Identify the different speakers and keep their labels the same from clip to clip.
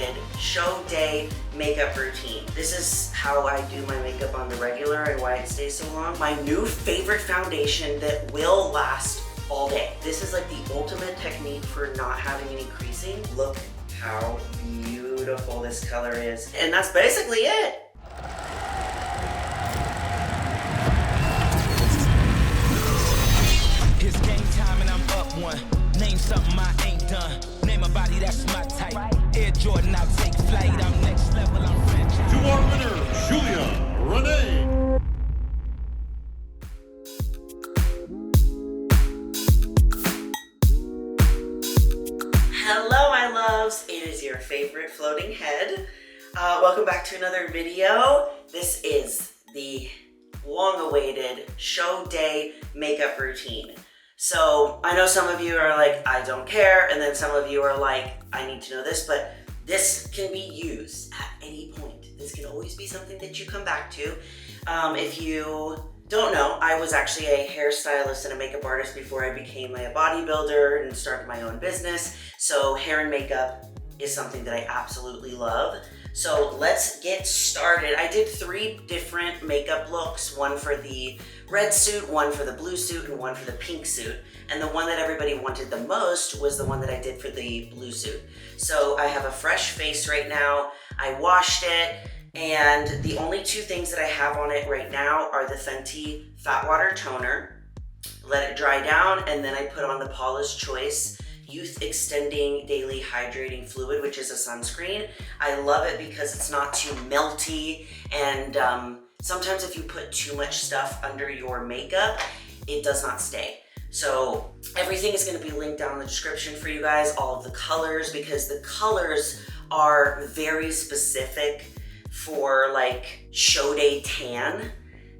Speaker 1: long-awaited show day makeup routine. This is how I do my makeup on the regular and why it stays so long. My new favorite foundation that will last all day. This is like the ultimate technique for not having any creasing. Look how beautiful this color is. And that's basically it.
Speaker 2: It's game time and I'm up one. Name something I ain't done. Name a body that's my type. Air Jordan, I'll take flight. I'm next level, I'm rich.
Speaker 3: To our winner, Julia Rene.
Speaker 1: Hello, my loves. It is your favorite floating head. Welcome back to another video. This is the long-awaited show day makeup routine. So I know some of you are like, I don't care, and then some of you are like, I need to know this, but this can be used at any point. This can always be something that you come back to. If you don't know, I was actually a hairstylist and a makeup artist before I became a bodybuilder and started my own business. So hair and makeup is something that I absolutely love. So let's get started. I did 3 different makeup looks, one for the red suit, one for the blue suit, and one for the pink suit. And the one that everybody wanted the most was the one that I did for the blue suit. So I have a fresh face right now. I washed it, and the only 2 things that I have on it right now are the Fenty Fat Water Toner. Let it dry down, and then I put on the Paula's Choice Youth Extending Daily Hydrating Fluid, which is a sunscreen. I love it because it's not too melty, and sometimes if you put too much stuff under your makeup, it does not stay. So everything is going to be linked down in the description for you guys, all of the colors, because the colors are very specific for like show day tan.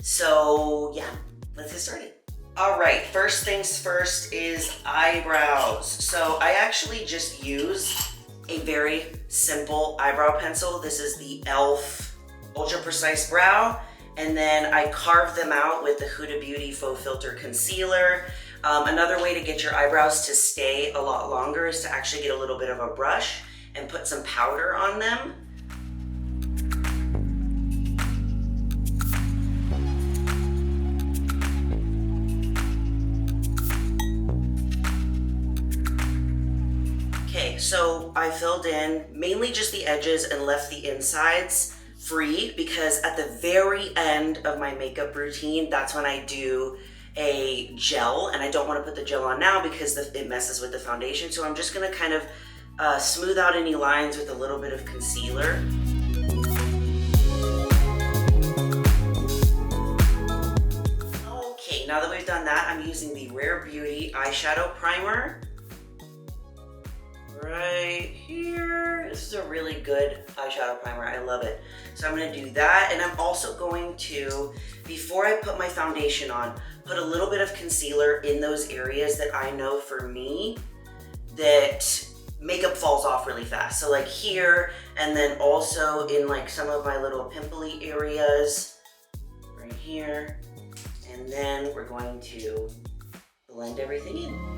Speaker 1: So yeah, let's get started. All right, first things first is eyebrows. So I actually just use a very simple eyebrow pencil. This is the e.l.f. Ultra Precise Brow. And then I carve them out with the Huda Beauty Faux Filter Concealer. Another way to get your eyebrows to stay a lot longer is to actually get a little bit of a brush and put some powder on them. Okay, so I filled in mainly just the edges and left the insides free because at the very end of my makeup routine, that's when I do a gel, and I don't want to put the gel on now because it messes with the foundation. So I'm just going to kind of smooth out any lines with a little bit of concealer. Okay, now that we've done that, I'm using the Rare Beauty eyeshadow primer right here. This is a really good eyeshadow primer. I love it. So I'm going to do that, and I'm also going to, before I put my foundation on, put a little bit of concealer in those areas that I know for me that makeup falls off really fast. So like here, and then also in like some of my little pimply areas right here. And then we're going to blend everything in.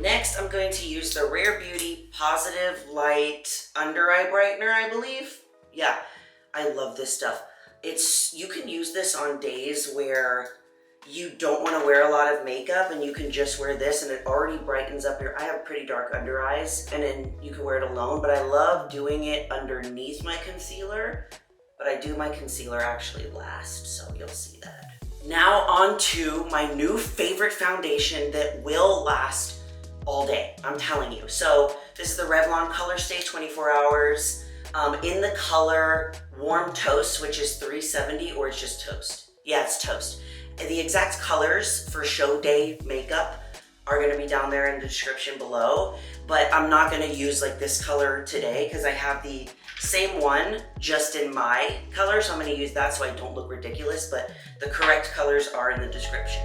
Speaker 1: Next, I'm going to use the Rare Beauty Positive Light Under Eye Brightener, I believe. Yeah, I love this stuff. You can use this on days where you don't want to wear a lot of makeup and you can just wear this and it already brightens up I have pretty dark under eyes, and then you can wear it alone, but I love doing it underneath my concealer, but I do my concealer actually last, so you'll see that. Now on to my new favorite foundation that will last all day, I'm telling you. So this is the Revlon Color Stay 24 Hours in the color Warm Toast, which is 370, or it's just Toast. Yeah, it's Toast. And the exact colors for show day makeup are gonna be down there in the description below, but I'm not gonna use like this color today because I have the same one just in my color, so I'm gonna use that so I don't look ridiculous, but the correct colors are in the description.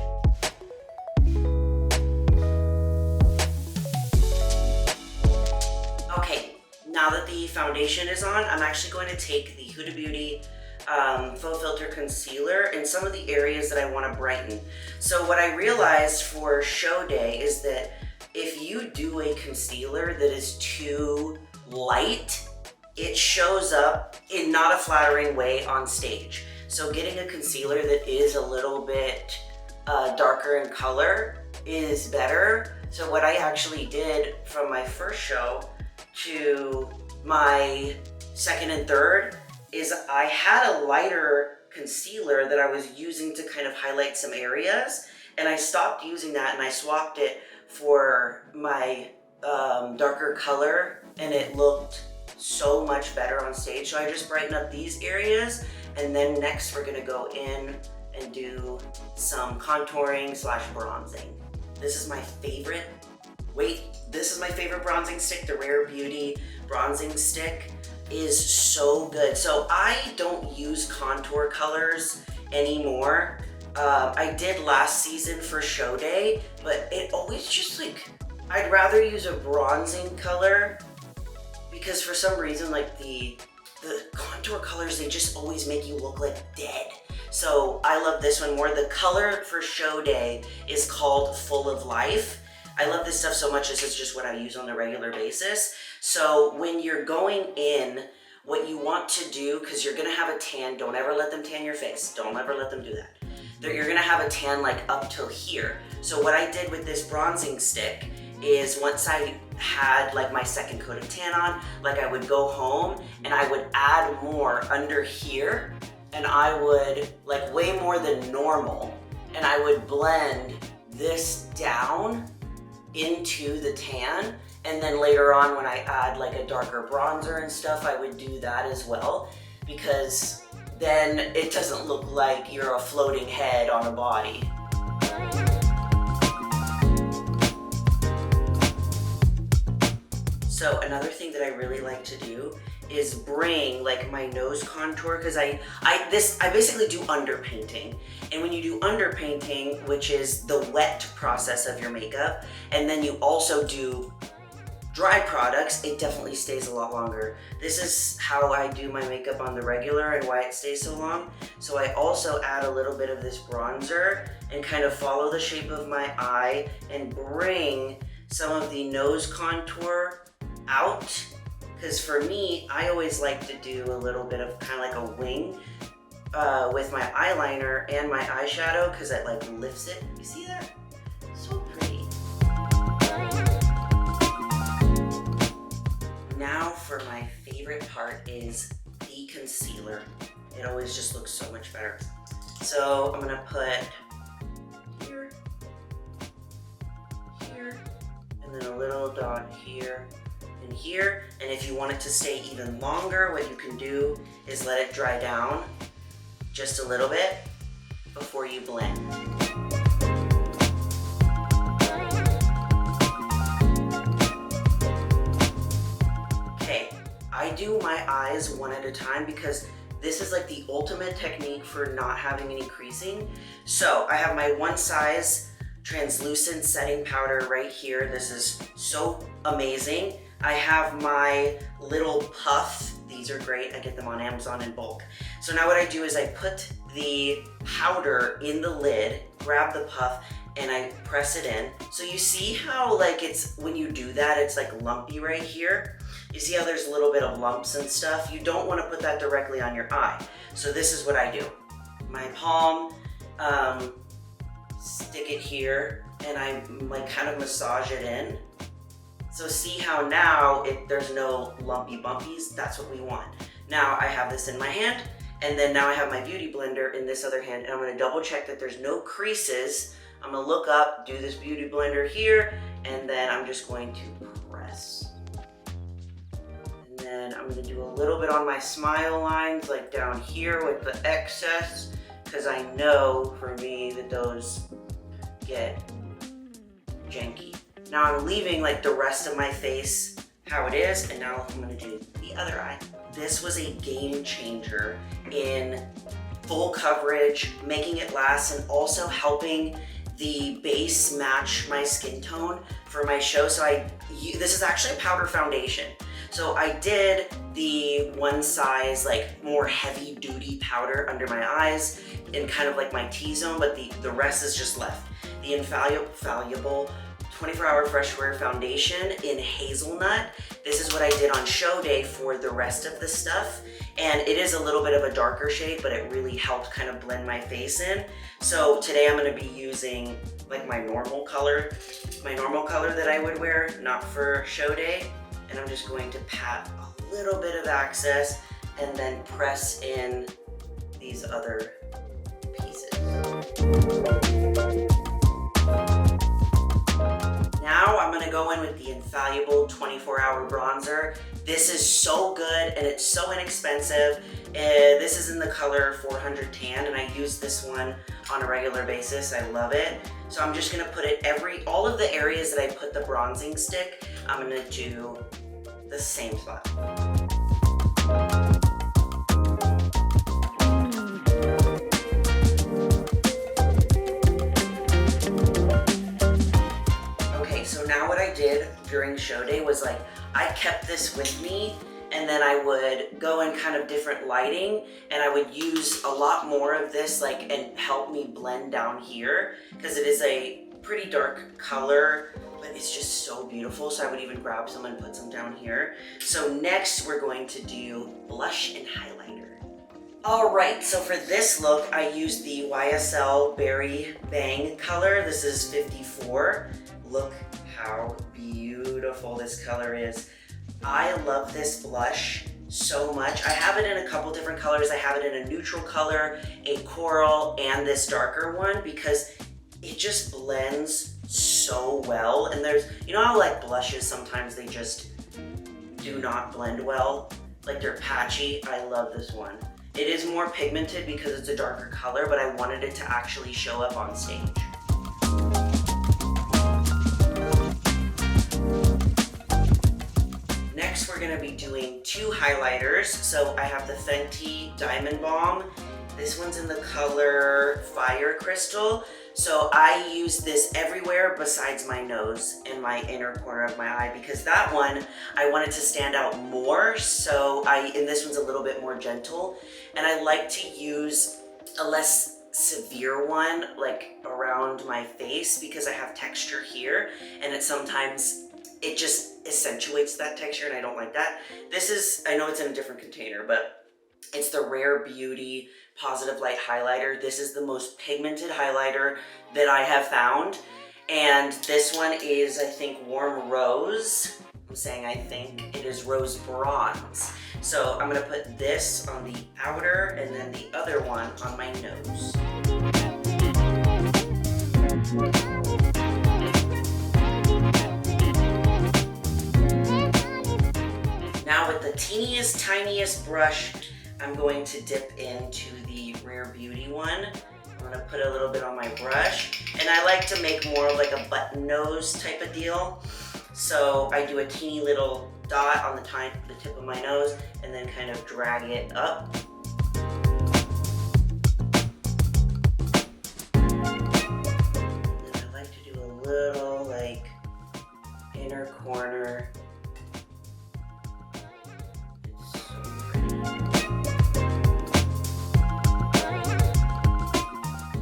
Speaker 1: Okay, now that the foundation is on, I'm actually going to take the Huda Beauty faux filter concealer in some of the areas that I want to brighten. So what I realized for show day is that if you do a concealer that is too light, it shows up in not a flattering way on stage. So getting a concealer that is a little bit darker in color is better. So what I actually did from my first show to my second and third is I had a lighter concealer that I was using to kind of highlight some areas, and I stopped using that and I swapped it for my darker color, and it looked so much better on stage. So I just brighten up these areas, and then next we're gonna go in and do some contouring / bronzing. This is my favorite, this is my favorite bronzing stick. The Rare Beauty bronzing stick is so good. So I don't use contour colors anymore. I did last season for show day, but it always just like, I'd rather use a bronzing color because for some reason like the contour colors, they just always make you look like dead. So I love this one more. The color for show day is called Full of Life. I love this stuff so much. This is just what I use on a regular basis. So when you're going in, what you want to do, because you're gonna have a tan, don't ever let them tan your face. Don't ever let them do that. You're gonna have a tan like up till here. So what I did with this bronzing stick is once I had like my second coat of tan on, like I would go home and I would add more under here, and I would like way more than normal, and I would blend this down into the tan, and then later on when I add like a darker bronzer and stuff, I would do that as well, because then it doesn't look like you're a floating head on a body. So another thing that I really like to do is bring like my nose contour, because I basically do underpainting. And when you do underpainting, which is the wet process of your makeup, and then you also do dry products, it definitely stays a lot longer. This is how I do my makeup on the regular and why it stays so long. So I also add a little bit of this bronzer and kind of follow the shape of my eye and bring some of the nose contour out. Because for me, I always like to do a little bit of kind of like a wing with my eyeliner and my eyeshadow, because it like lifts it. You see that? So pretty. Now for my favorite part is the concealer. It always just looks so much better. So I'm gonna put here, here, and then a little dot here and here. And if you want it to stay even longer, what you can do is let it dry down just a little bit before you blend. Okay, I do my eyes one at a time because this is like the ultimate technique for not having any creasing. So I have my one size translucent setting powder right here. This is so amazing. I have my little puff. These are great. I get them on Amazon in bulk. So now what I do is I put the powder in the lid, grab the puff, and I press it in. So you see how like it's, when you do that, it's like lumpy right here. You see how there's a little bit of lumps and stuff? You don't want to put that directly on your eye. So this is what I do. My palm, stick it here, and I like kind of massage it in. So see how now there's no lumpy bumpies? That's what we want. Now I have this in my hand, and then now I have my beauty blender in this other hand, and I'm gonna double check that there's no creases. I'm gonna look up, do this beauty blender here, and then I'm just going to press. And then I'm gonna do a little bit on my smile lines, like down here with the excess, because I know for me that those get janky. Now I'm leaving like the rest of my face how it is, and now I'm gonna do the other eye. This was a game changer in full coverage, making it last, and also helping the base match my skin tone for my show. So this is actually a powder foundation. So I did the one size, like more heavy duty powder under my eyes in kind of like my T-zone, but the rest is just left. The Infallible 24-Hour Fresh Wear Foundation in Hazelnut. This is what I did on show day for the rest of the stuff. And it is a little bit of a darker shade, but it really helped kind of blend my face in. So today I'm gonna be using like my normal color that I would wear, not for show day. And I'm just going to pat a little bit of access and then press in these other pieces. Now I'm gonna go in with the Infallible 24-Hour Bronzer. This is so good and it's so inexpensive. This is in the color 400 Tan and I use this one on a regular basis. I love it. So I'm just gonna put it all of the areas that I put the bronzing stick, I'm gonna do the same spot. So now what I did during show day was like, I kept this with me and then I would go in kind of different lighting and I would use a lot more of this like and help me blend down here because it is a pretty dark color, but it's just so beautiful. So I would even grab some and put some down here. So next we're going to do blush and highlighter. All right, so for this look, I used the YSL Berry Bang color. This is 54. Look how beautiful this color is. I love this blush so much. I have it in a couple different colors. I have it in a neutral color, a coral, and this darker one because it just blends so well. And there's, you know how like blushes, sometimes they just do not blend well, like they're patchy. I love this one. It is more pigmented because it's a darker color, but I wanted it to actually show up on stage. Next, we're gonna be doing two highlighters. So I have the Fenty Diamond Balm. This one's in the color Fire Crystal. So I use this everywhere besides my nose and my inner corner of my eye because that one, I want it to stand out more. So and this one's a little bit more gentle. And I like to use a less severe one like around my face because I have texture here and it just accentuates that texture and I don't like that. This is, I know it's in a different container, but it's the Rare Beauty Positive Light Highlighter. This is the most pigmented highlighter that I have found. And this one is, I think, Warm Rose. I'm saying I think. It is Rose Bronze. So I'm gonna put this on the outer and then the other one on my nose. Now with the teeniest, tiniest brush, I'm going to dip into the Rare Beauty one. I'm gonna put a little bit on my brush. And I like to make more of like a button nose type of deal. So I do a teeny little dot on the tip of my nose and then kind of drag it up. And I like to do a little like inner corner.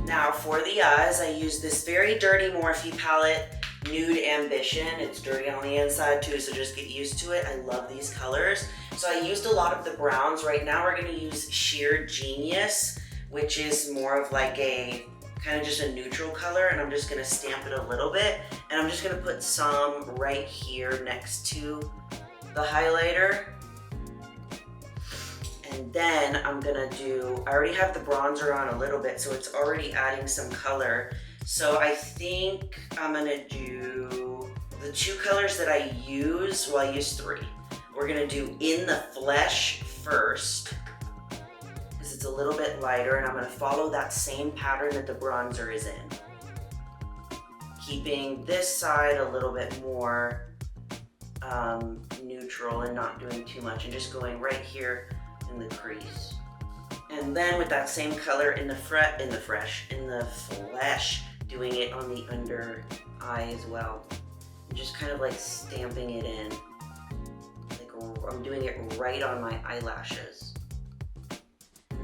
Speaker 1: Now for the eyes, I use this very dirty Morphe palette, Nude Ambition. It's dirty on the inside too, so just get used to it. I love these colors. So I used a lot of the browns. Right now we're gonna use Sheer Genius, which is more of like a, kind of just a neutral color, and I'm just gonna stamp it a little bit. And I'm just gonna put some right here next to the highlighter. And then I'm gonna I already have the bronzer on a little bit, so it's already adding some color. So I think I'm gonna do the two colors that I use, well I use three. We're gonna do In the Flesh first, because it's a little bit lighter, and I'm gonna follow that same pattern that the bronzer is in. Keeping this side a little bit more neutral and not doing too much, and just going right here in the crease. And then with that same color in the flesh, doing it on the under eye as well. And just kind of like stamping it in, like I'm doing it right on my eyelashes.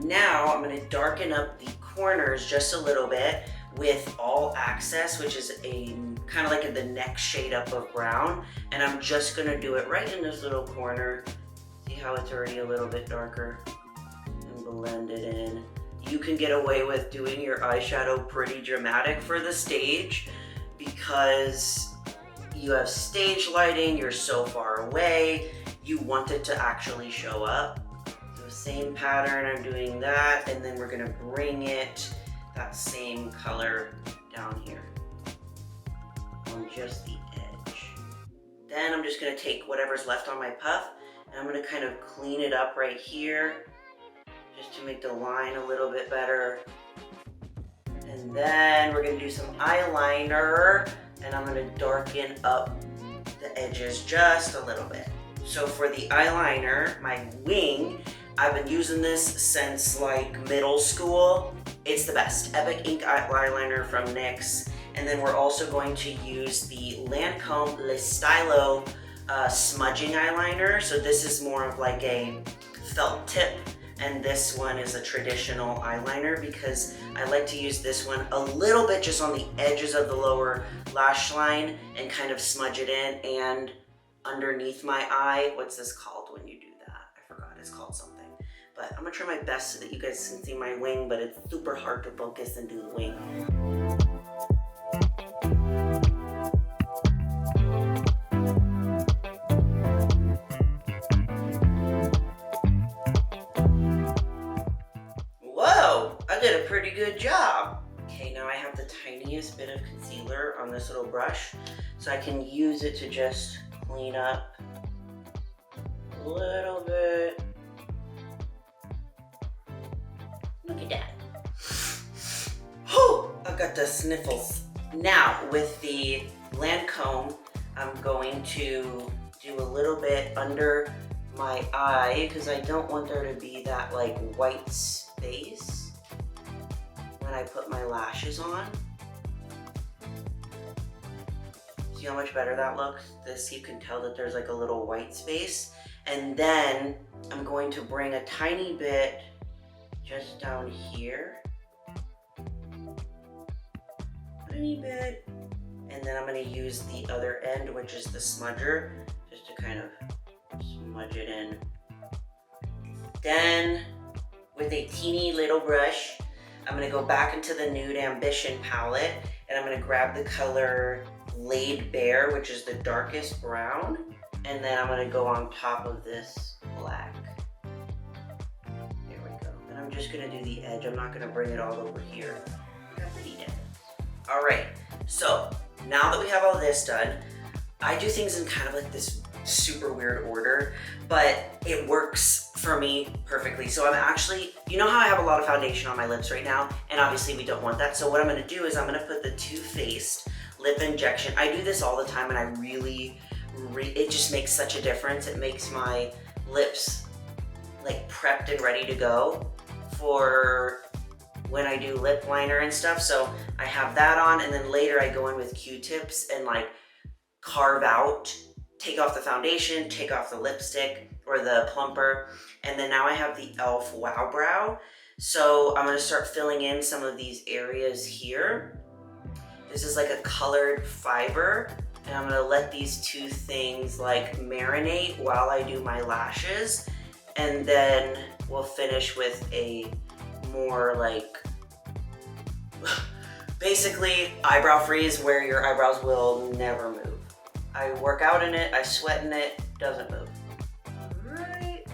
Speaker 1: Now I'm gonna darken up the corners just a little bit with All Access, which is a kind of like the next shade up of brown. And I'm just gonna do it right in this little corner. See how it's already a little bit darker? And blend it in. You can get away with doing your eyeshadow pretty dramatic for the stage because you have stage lighting, you're so far away, you want it to actually show up. So same pattern, I'm doing that, and then we're gonna bring it, that same color down here on just the edge. Then I'm just gonna take whatever's left on my puff, and I'm gonna kind of clean it up right here, just to make the line a little bit better. And then we're gonna do some eyeliner, and I'm gonna darken up the edges just a little bit. So for the eyeliner, my wing, I've been using this since like middle school. It's the best, Epic Ink eyeliner from NYX. And then we're also going to use the Lancome Le Stylo smudging eyeliner. So this is more of like a felt tip, and this one is a traditional eyeliner because I like to use this one a little bit just on the edges of the lower lash line and kind of smudge it in and underneath my eye. What's this called when you do that? I forgot, it's called something. But I'm gonna try my best so that you guys can see my wing, but it's super hard to focus and do the wing. Whoa, I did a pretty good job. Okay, now I have the tiniest bit of concealer on this little brush, so I can use it to just clean up a little bit. Look at that. Whew, I got the sniffles. Now with the Lancome, I'm going to do a little bit under my eye because I don't want there to be that like white space when I put my lashes on. See how much better that looks? This, you can tell that there's like a little white space. And then I'm going to bring a tiny bit just down here. Tiny bit. And then I'm going to use the other end, which is the smudger, just to kind of smudge it in. Then with a teeny little brush, I'm going to go back into the Nude Ambition palette, and I'm going to grab the color Laid Bare, which is the darkest brown, and then I'm going to go on top of this black. There we go. And I'm just going to do the edge. I'm not going to bring it all over here. All right, so now that we have all this done, I do things in kind of like this super weird order, but it works for me perfectly. So I'm actually, you know how I have a lot of foundation on my lips right now, and obviously we don't want that. So what I'm gonna do is I'm gonna put the Too Faced lip injection. I do this all the time, and I really, it just makes such a difference. It makes my lips like prepped and ready to go for when I do lip liner and stuff. So I have that on, and then later I go in with Q-tips and like carve out, take off the foundation, take off the lipstick or the plumper, and then now I have the e.l.f. Wow Brow. So I'm gonna start filling in some of these areas here. This is like a colored fiber, and I'm gonna let these two things like marinate while I do my lashes, and then we'll finish with a more like basically eyebrow freeze where your eyebrows will never move. I work out in it, I sweat in it, doesn't move. Alright,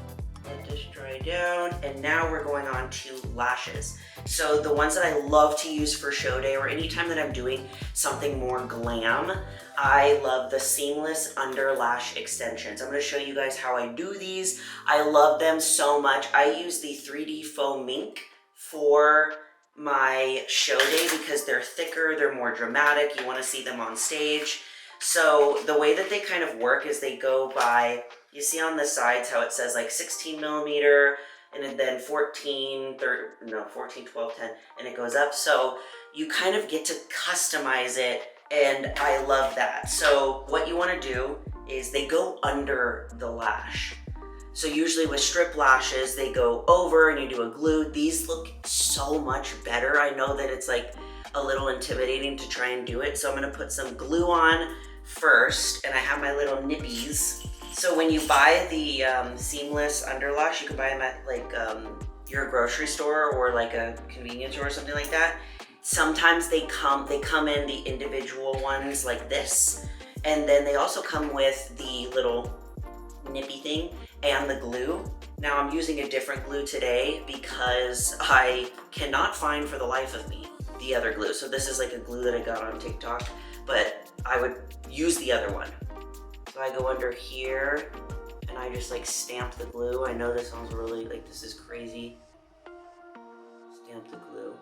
Speaker 1: let this dry down, and now we're going on to lashes. So the ones that I love to use for show day or anytime that I'm doing something more glam, I love the seamless under lash extensions. I'm going to show you guys how I do these. I love them so much. I use the 3D Faux Mink for my show day because they're thicker, they're more dramatic, you want to see them on stage. So the way that they kind of work is they go by, you see on the sides how it says like 16 millimeter and then 14, 12, 10, and it goes up. So you kind of get to customize it, and I love that. So what you want to do is they go under the lash. So usually with strip lashes, they go over and you do a glue. These look so much better. I know that it's like a little intimidating to try and do it. So I'm gonna put some glue on first, and I have my little nippies. So when you buy the seamless underlash, you can buy them at like your grocery store or like a convenience store or something like that. Sometimes they come in the individual ones like this, and then they also come with the little nippy thing and the glue. Now I'm using a different glue today because I cannot find for the life of me the other glue. So this is like a glue that I got on TikTok, but I would use the other one. So I go under here and I just like stamp the glue. I know this sounds really like this is crazy. Stamp the glue.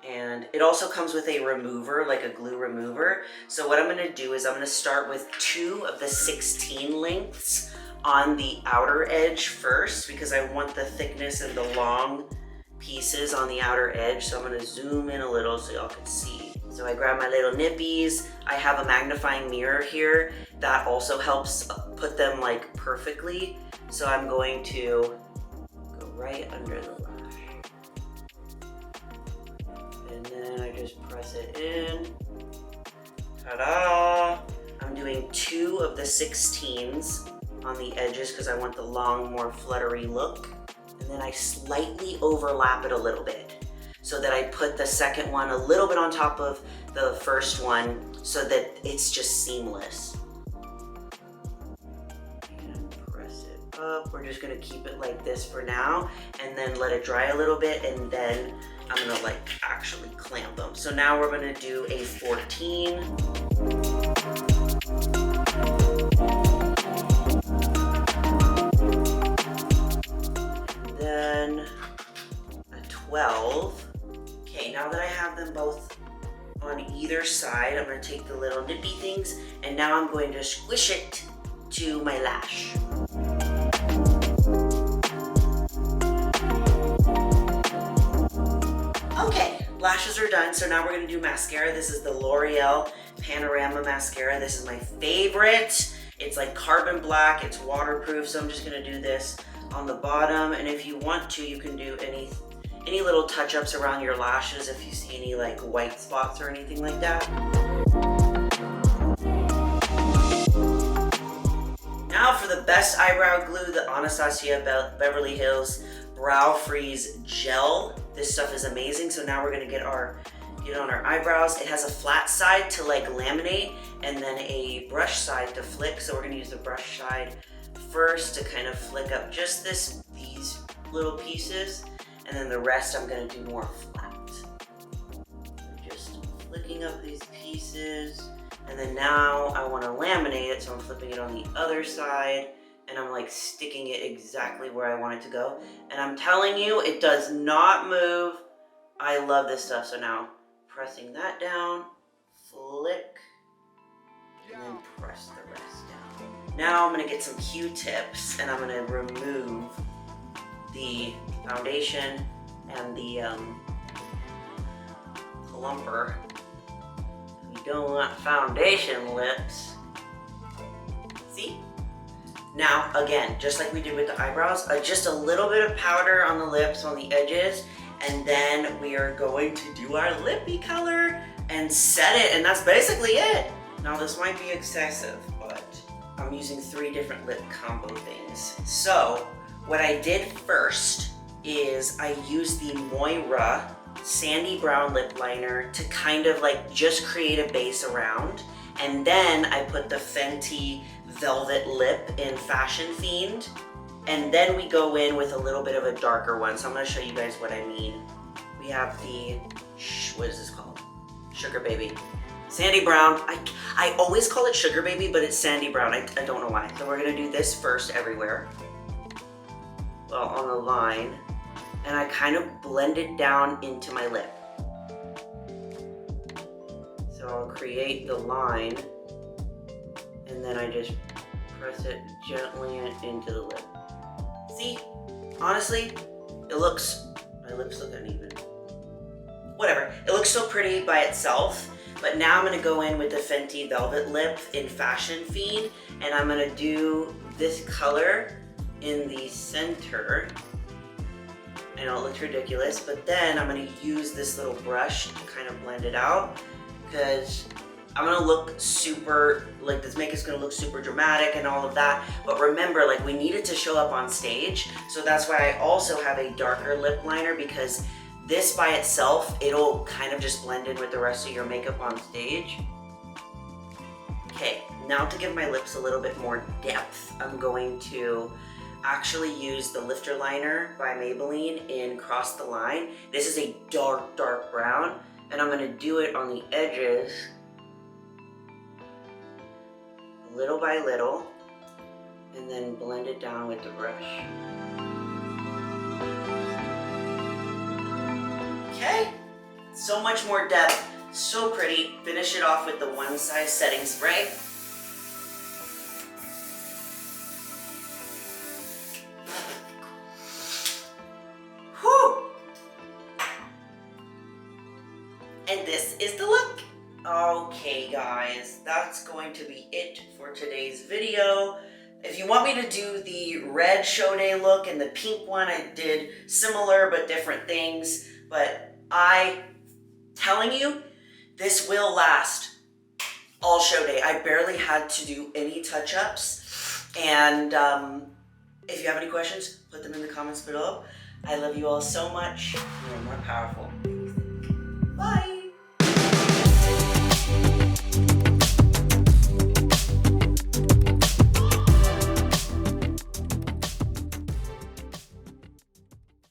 Speaker 1: And it also comes with a remover, like a glue remover. So what I'm gonna do is I'm gonna start with 2 of the 16 lengths on the outer edge first, because I want the thickness and the long pieces on the outer edge. So I'm gonna zoom in a little so y'all can see. So I grab my little nippies. I have a magnifying mirror here that also helps put them like perfectly. So I'm going to go right under the lash. And then I just press it in. Ta-da! I'm doing 2 of the 16s on the edges because I want the long, more fluttery look. And then I slightly overlap it a little bit so that I put the second one a little bit on top of the first one so that it's just seamless. And press it up. We're just gonna keep it like this for now and then let it dry a little bit, and then I'm gonna like actually clamp them. So now we're gonna do a 14. Then a 12. Okay, now that I have them both on either side, I'm gonna take the little nippy things and now I'm going to squish it to my lash. Okay, lashes are done, so now we're gonna do mascara. This is the L'Oreal Panorama Mascara. This is my favorite. It's like carbon black, it's waterproof, so I'm just gonna do this on the bottom, and if you want to, you can do any little touch-ups around your lashes if you see any like white spots or anything like that. Now for the best eyebrow glue, the Anastasia Beverly Hills Brow Freeze Gel. This stuff is amazing. So now we're gonna get it on our eyebrows. It has a flat side to like laminate and then a brush side to flick. So we're gonna use the brush side first to kind of flick up just these little pieces, and then the rest I'm gonna do more flat. Just flicking up these pieces, and then now I wanna laminate it, so I'm flipping it on the other side, and I'm like sticking it exactly where I want it to go. And I'm telling you, it does not move. I love this stuff. So now pressing that down, flick, and then press the rest down. Now I'm gonna get some Q-tips and I'm gonna remove the foundation and the clumper. We don't want foundation lips. See? Now, again, just like we did with the eyebrows, just a little bit of powder on the lips, on the edges, and then we are going to do our lippy color and set it, and that's basically it. Now, this might be excessive, but I'm using 3 different lip combo things. So, what I did first is I used the Moira Sandy Brown Lip Liner to kind of like just create a base around, and then I put the Fenty Velvet Lip in Fashion Fiend, and then we go in with a little bit of a darker one. So I'm gonna show you guys what I mean. We have the, what is this called? Sugar Baby. Sandy Brown. I always call it Sugar Baby, but it's Sandy Brown. I don't know why. So we're gonna do this first everywhere. Well, on the line. And I kind of blend it down into my lip. So I'll create the line, and then I just press it gently into the lip. See, honestly, it looks, my lips look uneven. Whatever, it looks so pretty by itself, but now I'm gonna go in with the Fenty Velvet Lip in Fashion Fiend, and I'm gonna do this color in the center. I know it looks ridiculous, but then I'm gonna use this little brush to kind of blend it out, because I'm gonna look super, like this makeup's gonna look super dramatic and all of that. But remember, like we need it to show up on stage. So that's why I also have a darker lip liner, because this by itself, it'll kind of just blend in with the rest of your makeup on stage. Okay, now to give my lips a little bit more depth, I'm going to actually use the lifter liner by Maybelline in Cross the Line. This is a dark, dark brown, and I'm gonna do it on the edges, little by little, and then blend it down with the brush. Okay, so much more depth, so pretty. Finish it off with the one size setting spray. And this is the look. Okay guys, that's going to be it for today's video. If you want me to do the red show day look and the pink one, I did similar but different things. But telling you, this will last all show day. I barely had to do any touch-ups. And if you have any questions, put them in the comments below. I love you all so much. You are more powerful than you think. Bye.